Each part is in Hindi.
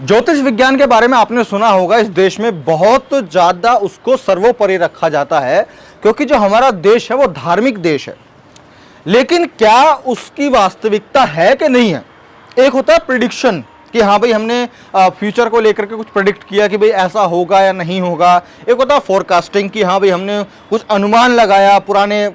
ज्योतिष विज्ञान के बारे में आपने सुना होगा, इस देश में बहुत ज्यादा उसको सर्वोपरि रखा जाता है, क्योंकि जो हमारा देश है वो धार्मिक देश है। लेकिन क्या उसकी वास्तविकता है कि नहीं है? एक होता है प्रिडिक्शन कि हाँ भाई हमने फ्यूचर को लेकर के कुछ प्रिडिक्ट किया कि भाई ऐसा होगा या नहीं होगा। एक होता है फोरकास्टिंग कि हाँ भाई हमने कुछ अनुमान लगाया पुराने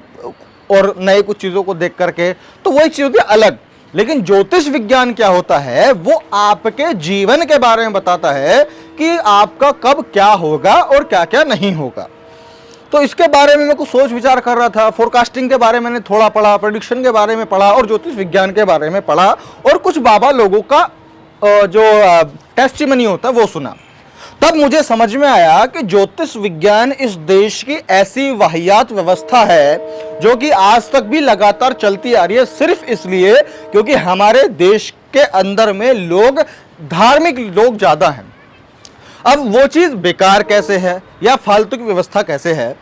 और नए कुछ चीज़ों को देख करके, तो वही चीज़ होती है अलग। लेकिन ज्योतिष विज्ञान क्या होता है, वो आपके जीवन के बारे में बताता है कि आपका कब क्या होगा और क्या क्या नहीं होगा। तो इसके बारे में मैं कुछ सोच विचार कर रहा था। फोरकास्टिंग के बारे में मैंने थोड़ा पढ़ा, प्रेडिक्शन के बारे में पढ़ा और ज्योतिष विज्ञान के बारे में पढ़ा, और कुछ बाबा लोगों का जो टेस्टिमनी होता है वो सुना। तब मुझे समझ में आया कि ज्योतिष विज्ञान इस देश की ऐसी वाहियात व्यवस्था है जो कि आज तक भी लगातार चलती आ रही है, सिर्फ इसलिए क्योंकि हमारे देश के अंदर में लोग धार्मिक लोग ज्यादा हैं। अब वो चीज बेकार कैसे है या फालतू की व्यवस्था कैसे है?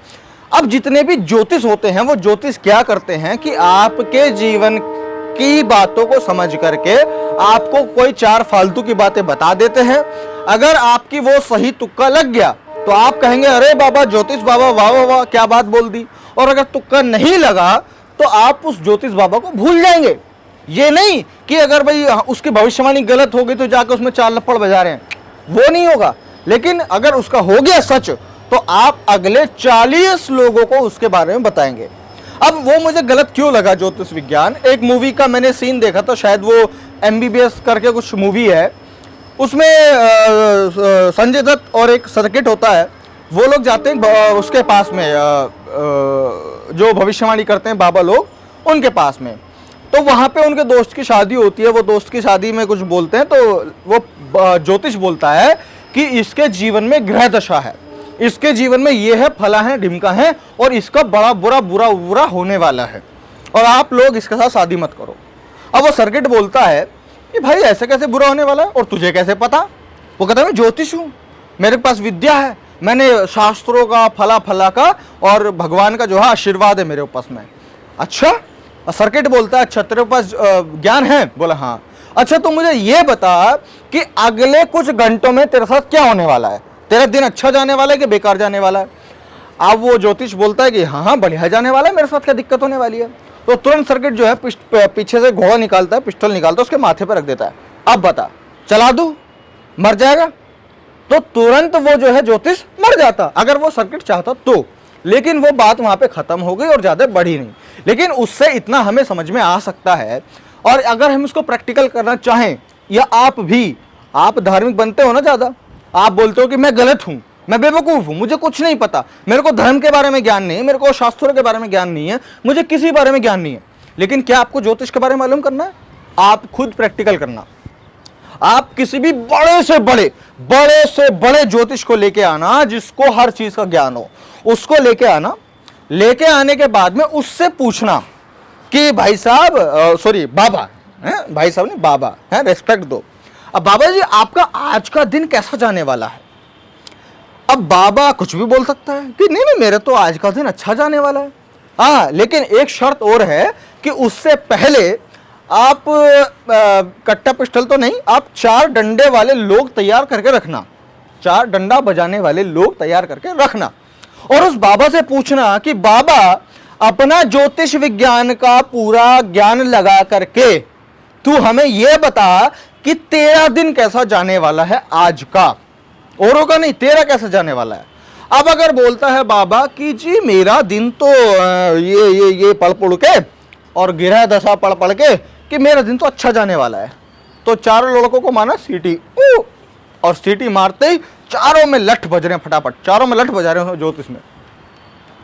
अब जितने भी ज्योतिष होते हैं वो ज्योतिष क्या करते हैं कि आपके जीवन की बातों को समझ करके आपको कोई चार फालतू की बातें बता देते हैं। अगर आपकी वो सही तुक्का लग गया तो आप कहेंगे अरे बाबा ज्योतिष बाबा वाह वाह वाह क्या बात बोल दी, और अगर तुक्का नहीं लगा तो आप उस ज्योतिष बाबा को भूल जाएंगे। ये नहीं कि अगर भाई उसकी भविष्यवाणी गलत हो गई तो जाकर उसमें चार लपड़ बजा रहे हैं, वो नहीं होगा। लेकिन अगर उसका हो गया सच तो आप अगले 40 लोगों को उसके बारे में बताएंगे। अब वो मुझे गलत क्यों लगा ज्योतिष विज्ञान? एक मूवी का मैंने सीन देखा था, शायद वो MBBS करके कुछ मूवी है, उसमें संजय दत्त और एक सर्किट होता है, वो लोग जाते हैं उसके पास में, जो भविष्यवाणी करते हैं बाबा लोग, उनके पास में। तो वहाँ पे उनके दोस्त की शादी होती है, वो दोस्त की शादी में कुछ बोलते हैं, तो वो ज्योतिष बोलता है कि इसके जीवन में ग्रह दशा है, इसके जीवन में ये है, फला है, ढिमका है, और इसका बड़ा बुरा बुरा बुरा होने वाला है, और आप लोग इसके साथ शादी मत करो। अब वो सर्किट बोलता है कि भाई ऐसे कैसे बुरा होने वाला है और तुझे कैसे पता? वो कहता है मैं ज्योतिष हूँ, मेरे पास विद्या है, मैंने शास्त्रों का फला फला का और भगवान का जो है आशीर्वाद है मेरे पास में। अच्छा, सर्किट बोलता है अच्छा तेरे पास ज्ञान है? बोला हाँ। अच्छा तो मुझे ये बता कि अगले कुछ घंटों में तेरे साथ क्या होने वाला है, तेरा दिन अच्छा जाने वाला है कि बेकार जाने वाला है? अब वो ज्योतिष बोलता है कि हाँ हाँ बढ़िया जाने वाला है, मेरे साथ क्या दिक्कत होने वाली है? तो तुरंत सर्किट जो है पीछे से घोड़ा निकालता है, पिस्टल निकालता है, उसके माथे पर रख देता है, अब बता चला दूं, मर जाएगा? तो तुरंत वो जो है ज्योतिष मर जाता, अगर वो सर्किट चाहता तो। लेकिन वो बात वहां पे खत्म हो गई और ज्यादा बढ़ी नहीं। लेकिन उससे इतना हमें समझ में आ सकता है, और अगर हम इसको प्रैक्टिकल करना चाहें, या आप भी, आप धार्मिक बनते हो ना ज्यादा, आप बोलते हो कि मैं गलत हूं, मैं बेवकूफ हूं, मुझे कुछ नहीं पता, मेरे को धर्म के बारे में ज्ञान नहीं है, मेरे को शास्त्रों के बारे में ज्ञान नहीं है, मुझे किसी बारे में ज्ञान नहीं है। लेकिन क्या आपको ज्योतिष के बारे में मालूम करना है? आप खुद प्रैक्टिकल करना। आप किसी भी बड़े से बड़े ज्योतिष को लेके आना, जिसको हर चीज का ज्ञान हो, उसको लेके आना। लेके आने के बाद में उससे पूछना कि भाई साहब, सॉरी बाबा है, भाई साहब ने बाबा है, रेस्पेक्ट दो। अब बाबा जी आपका आज का दिन कैसा जाने वाला है? अब बाबा कुछ भी बोल सकता है कि नहीं नहीं मेरा तो आज का दिन अच्छा जाने वाला है। हाँ, लेकिन एक शर्त और है कि उससे पहले आप कट्टा पिस्टल तो नहीं, आप 4 डंडे वाले लोग तैयार करके रखना, 4 डंडा बजाने वाले लोग तैयार करके रखना, और उस बाबा से पूछना कि बाबा अपना ज्योतिष विज्ञान का पूरा ज्ञान लगा करके तू हमें यह बता कि तेरा दिन कैसा जाने वाला है आज का, औरों का नहीं, तेरा कैसा जाने वाला है। अब अगर बोलता है बाबा कि जी मेरा दिन तो ये पढ़ पढ़ के और गिरह दशा पढ़ पढ़ के कि मेरा दिन तो अच्छा जाने वाला है, तो चारों लड़कों को माना सीटी, और सीटी मारते ही चारों में लठ बज रहे हैं, फटाफट चारों में लठ बजा रहे हैं ज्योतिष में।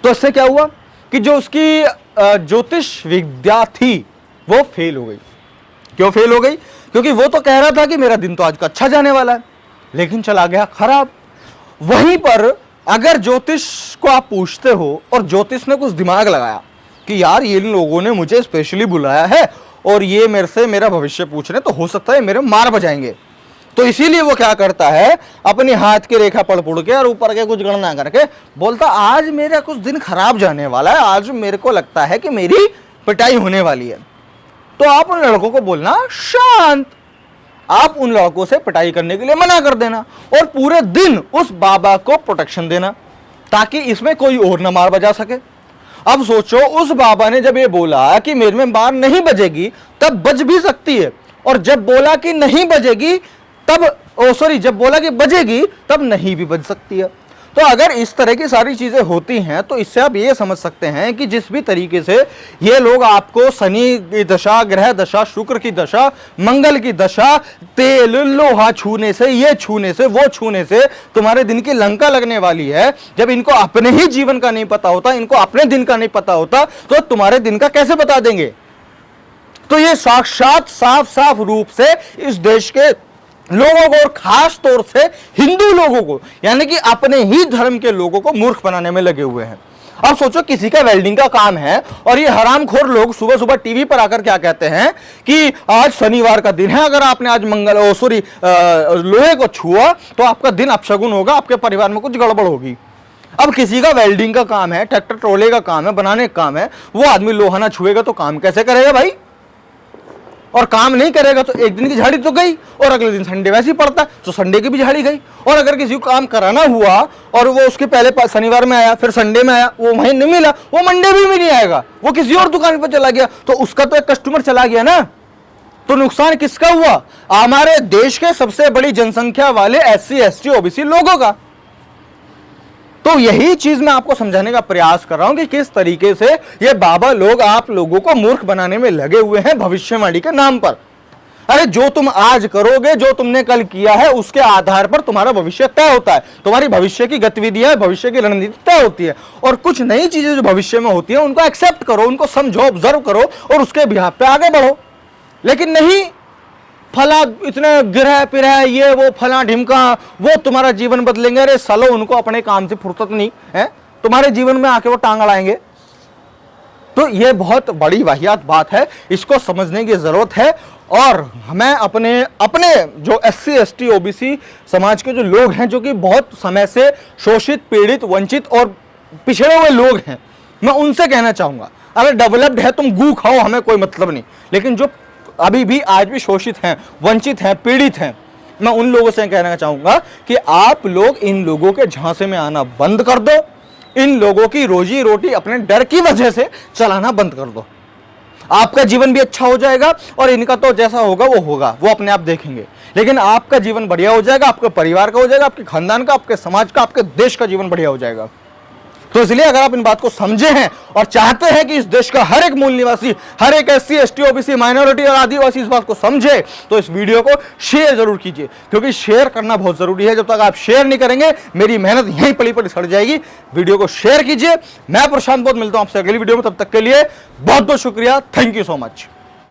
तो इससे क्या हुआ कि जो उसकी ज्योतिष विद्या थी वो फेल हो गई। क्यों फेल हो गई? क्योंकि वो तो कह रहा था कि मेरा दिन तो आज का अच्छा जाने वाला है, लेकिन चला गया खराब। वहीं पर अगर ज्योतिष को आप पूछते हो और ज्योतिष ने कुछ दिमाग लगाया कि यार ये लोगों ने मुझे स्पेशली बुलाया है और ये मेरे से मेरा भविष्य पूछ रहे हैं, तो हो सकता है मेरे मार बजाएंगे, तो इसीलिए वो क्या करता है, अपने हाथ की रेखा पढ़ पुढ़ के और ऊपर के कुछ गणना करके बोलता आज मेरा कुछ दिन खराब जाने वाला है, आज मेरे को लगता है कि मेरी पिटाई होने वाली है। तो आप उन लड़कों को बोलना शांत, आप उन लड़कों से पिटाई करने के लिए मना कर देना और पूरे दिन उस बाबा को प्रोटेक्शन देना ताकि इसमें कोई और न मार बजा सके। अब सोचो, उस बाबा ने जब ये बोला कि मेरे में मार नहीं बजेगी तब बज भी सकती है, और जब बोला कि नहीं बजेगी तब जब बोला कि बजेगी तब नहीं भी बज सकती है। तो अगर इस तरह की सारी चीजें होती हैं तो इससे आप ये समझ सकते हैं कि जिस भी तरीके से ये लोग आपको शनि की दशा, ग्रह दशा, शुक्र की दशा, मंगल की दशा, तेल लोहा छूने से, ये छूने से, वो छूने से तुम्हारे दिन की लंका लगने वाली है, जब इनको अपने ही जीवन का नहीं पता होता, इनको अपने दिन का नहीं पता होता, तो तुम्हारे दिन का कैसे बता देंगे। तो ये साक्षात साफ साफ रूप से इस देश के लोगों को और खास तौर से हिंदू लोगों को, यानी कि अपने ही धर्म के लोगों को मूर्ख बनाने में लगे हुए हैं। अब सोचो, किसी का वेल्डिंग का काम है और ये हरामखोर लोग सुबह सुबह टीवी पर आकर क्या कहते हैं कि आज शनिवार का दिन है, अगर आपने आज लोहे को छुआ तो आपका दिन अपशगुन होगा, आपके परिवार में कुछ गड़बड़ होगी। अब किसी का वेल्डिंग का काम है, ट्रैक्टर ट्रोले का काम है, बनाने का काम है, वो आदमी लोहा ना छुएगा तो काम कैसे करेगा भाई। और काम नहीं करेगा तो एक दिन की झाड़ी तो गई, और अगले दिन संडे वैसे ही पड़ता है तो संडे की भी झाड़ी गई। और अगर किसी को काम कराना हुआ और वो उसके पहले शनिवार में आया, फिर संडे में आया, वो वहीं नहीं मिला, वो मंडे भी नहीं आएगा, वो किसी और दुकान पर चला गया, तो उसका तो एक कस्टमर चला गया ना। तो नुकसान किसका हुआ? हमारे देश के सबसे बड़ी जनसंख्या वाले SC ST OBC लोगों का। तो यही चीज मैं आपको समझाने का प्रयास कर रहा हूं कि किस तरीके से ये बाबा लोग आप लोगों को मूर्ख बनाने में लगे हुए हैं भविष्यवाणी के नाम पर। अरे जो तुम आज करोगे, जो तुमने कल किया है, उसके आधार पर तुम्हारा भविष्य तय होता है, तुम्हारी भविष्य की गतिविधियां, भविष्य की रणनीति तय होती है। और कुछ नई चीजें जो भविष्य में होती है उनको एक्सेप्ट करो, उनको समझो, ऑब्जर्व करो और उसके बिहाफ पे आगे बढ़ो। लेकिन नहीं, फला इतने गिरह पिरह, ये वो फला ढिमका, वो तुम्हारा जीवन बदलेंगे। अरे सालो, उनको अपने काम से फुर्सत नहीं है, तुम्हारे जीवन में आके वो टांग अड़ाएंगे। तो ये बहुत बड़ी वाहियात बात है, इसको समझने की जरूरत है। और हमें अपने जो SC ST OBC समाज के जो लोग हैं, जो कि बहुत समय से शोषित, पीड़ित, वंचित और पिछड़े हुए लोग हैं, मैं उनसे कहना चाहूंगा, अगर डेवलप्ड है तुम गू खाओ, हमें कोई मतलब नहीं, लेकिन जो अभी भी आज भी शोषित हैं, वंचित हैं, पीड़ित हैं, मैं उन लोगों से कहना चाहूंगा कि आप लोग इन लोगों के झांसे में आना बंद कर दो, इन लोगों की रोजी रोटी अपने डर की वजह से चलाना बंद कर दो। आपका जीवन भी अच्छा हो जाएगा और इनका तो जैसा होगा वो अपने आप देखेंगे, लेकिन आपका जीवन बढ़िया हो जाएगा, आपके परिवार का हो जाएगा, आपके खानदान का, आपके समाज का, आपके देश का जीवन बढ़िया हो जाएगा। तो इसलिए अगर आप इन बात को समझे हैं और चाहते हैं कि इस देश का हर एक मूल निवासी, हर एक SC ST OBC, माइनॉरिटी और आदिवासी इस बात को समझे, तो इस वीडियो को शेयर जरूर कीजिए, क्योंकि शेयर करना बहुत जरूरी है। जब तक आप शेयर नहीं करेंगे मेरी मेहनत यहीं पली पली सड़ जाएगी। वीडियो को शेयर कीजिए। मैं प्रशांत बहुत मिलता हूं आपसे अगली वीडियो में, तब तक के लिए बहुत बहुत शुक्रिया। Thank you so much.